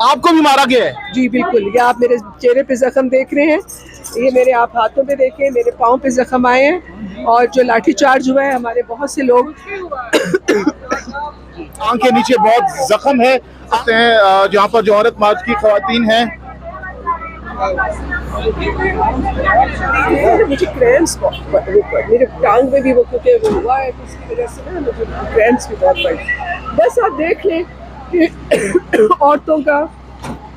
آپ کو بھی مارا گیا ہے؟ جی بالکل، یہ آپ میرے چہرے پہ زخم دیکھ رہے ہیں، یہ میرے آپ ہاتھوں پہ دیکھیں، میرے پاؤں پہ زخم آئے ہیں، اور جو لاٹھی چارج ہوا ہے ہمارے بہت سے لوگ آنکھ کے نیچے بہت زخم ہے جہاں پر جو عورت مارچ کی خواتین ہیں. مجھے کرینس میرے ٹانگ میں بھی وہ کیونکہ وہ ہوا ہے تو اس کی وجہ سے نا مجھے کرینس بھی بہت پڑی. بس آپ دیکھ لیں کہ عورتوں کا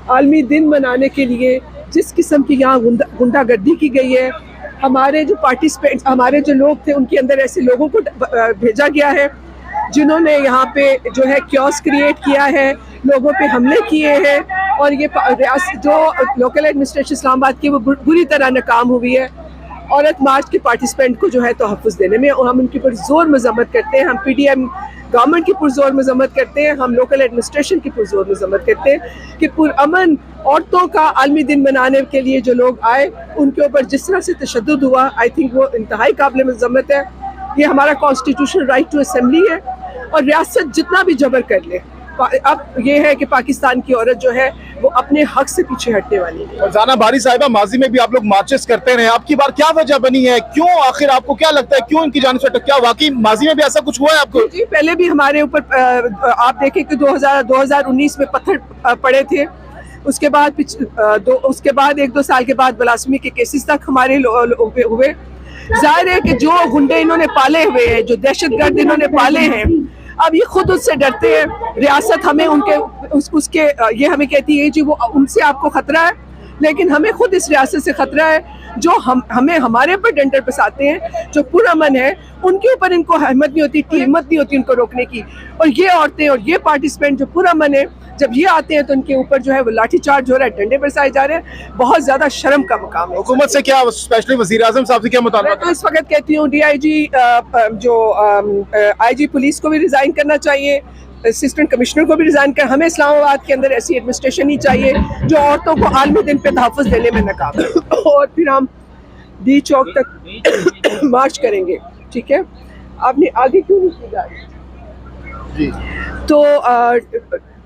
عالمی دن منانے کے لیے جس قسم کی یہاں غنڈہ گردی کی گئی ہے، ہمارے جو پارٹیسپینٹ ہمارے جو لوگ تھے ان کے اندر ایسے لوگوں کو بھیجا گیا ہے جنہوں نے یہاں پہ جو ہے کیوس کریٹ کیا ہے، لوگوں پہ حملے کیے ہیں، اور یہ ریاست جو لوکل ایڈمنسٹریشن اسلام آباد کی وہ بری طرح ناکام ہوئی ہے عورت مارچ کے پارٹیسپینٹ کو جو ہے تحفظ دینے میں، اور ہم ان کی پرزور مذمت کرتے ہیں. ہم پی ڈی ایم گورنمنٹ کی پرزور مذمت کرتے ہیں، ہم لوکل ایڈمنسٹریشن کی پرزور مذمت کرتے ہیں کہ پرامن عورتوں کا عالمی دن منانے کے لیے جو لوگ آئے ان کے اوپر جس طرح سے تشدد ہوا، آئی تھنک وہ انتہائی قابل مذمت ہے. یہ ہمارا کانسٹیٹیوشنل رائٹ ٹو اسمبلی ہے، اور ریاست جتنا بھی جبر کر لے اب یہ ہے کہ پاکستان کی عورت جو ہے وہ اپنے حق سے پیچھے ہٹنے والی ہے. فرزانہ باری صاحبہ، ماضی میں بھی آپ لوگ مارچز کرتے رہے، آپ کی بار کیا وجہ بنی ہے؟ کیوں آخر آپ کو کیا لگتا ہے کیوں ان کی جانب سے کیا واقعی ماضی میں بھی ایسا کچھ ہوا ہے آپ کو؟ جی پہلے بھی ہمارے اوپر آپ دیکھیں کہ 2019 میں پتھر پڑے تھے، اس کے بعد ایک دو سال کے بعد بلاسمی کے کیسز تک ہمارے ہوئے. ظاہر ہے کہ جو غنڈے انہوں نے پالے ہوئے ہیں، جو دہشت گرد انہوں نے پالے ہیں، اب یہ خود اس سے ڈرتے ہیں. ریاست ہمیں یہ ہمیں کہتی ہے جی وہ ان سے آپ کو خطرہ ہے، لیکن ہمیں خود اس ریاست سے خطرہ ہے جو ہمیں ہمارے اوپر ڈنڈر پساتے ہیں، جو پرامن ہے ان کے اوپر ان کو ہمت نہیں ہوتی ان کو روکنے کی. اور یہ عورتیں اور یہ پارٹیسپینٹ جو پرامن ہے جب یہ آتے ہیں تو ان کے اوپر جو ہے وہ لاٹھی چارج ہو رہا ہے، ڈنڈے برسائے جا رہے ہیں. بہت زیادہ شرم کا مقام ہے. حکومت سے کیا، اسپیشلی وزیر اعظم صاحب سے کیا مطالبہ؟ میں تو اس وقت کہتی ہوں ڈی آئی جی جو آئی جی پولیس کو بھی ریزائن کرنا چاہیے، اسسٹنٹ کمشنر کو بھی ریزائن کر. ہمیں اسلام آباد کے اندر ایسی ایڈمنسٹریشن ہی چاہیے جو عورتوں کو عالمی دن پہ تحفظ دینے میں ناکام ہے. اور پھر ہم ڈی چوک تک مارچ کریں گے. ٹھیک ہے، آپ نے آگے کیوں نہیں کی گاڑی؟ جی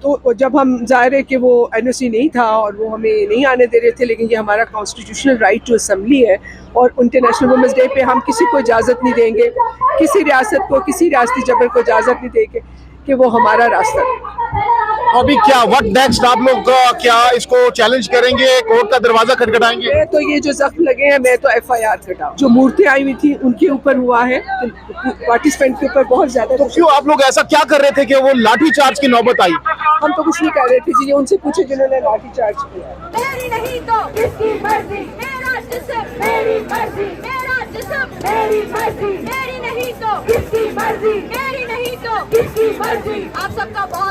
تو جب ہم ظاہر ہے کہ وہ این او سی نہیں تھا اور وہ ہمیں نہیں آنے دے رہے تھے، لیکن یہ ہمارا کانسٹیٹیوشنل رائٹ ٹو اسمبلی ہے، اور انٹرنیشنل وومنس ڈے پہ ہم کسی کو اجازت نہیں دیں گے، کسی ریاست کو، کسی ریاستی جبر کو اجازت نہیں دیں گے کہ وہ ہمارا راستہ دے. ابھی کیا وٹ نیکسٹ؟ آپ لوگ کیا اس کو چیلنج کریں گے، کورٹ کا دروازہ کھٹکھٹائیں گے؟ میں تو یہ جو زخم لگے ہیں میں تو ایف آئی آر کٹاؤں. جو مورتیں آئی ہوئی تھی ان کے اوپر ہوا ہے، پارٹیسپینٹ کے اوپر بہت زیادہ. تو کیوں آپ لوگ ایسا کیا کر رہے تھے کہ وہ لاٹھی چارج کی نوبت آئی؟ ہم تو کچھ نہیں کر رہے تھے جی، ان سے پوچھے جنہوں نے لاٹھی چارج کیا. میری نہیں تو کس کی مرضی، میرا جسم میری مرضی، میرا جسم میری مرضی، میری نہیں تو کس کی مرضی، میری نہیں تو کس کی مرضی. آپ سب کا بہت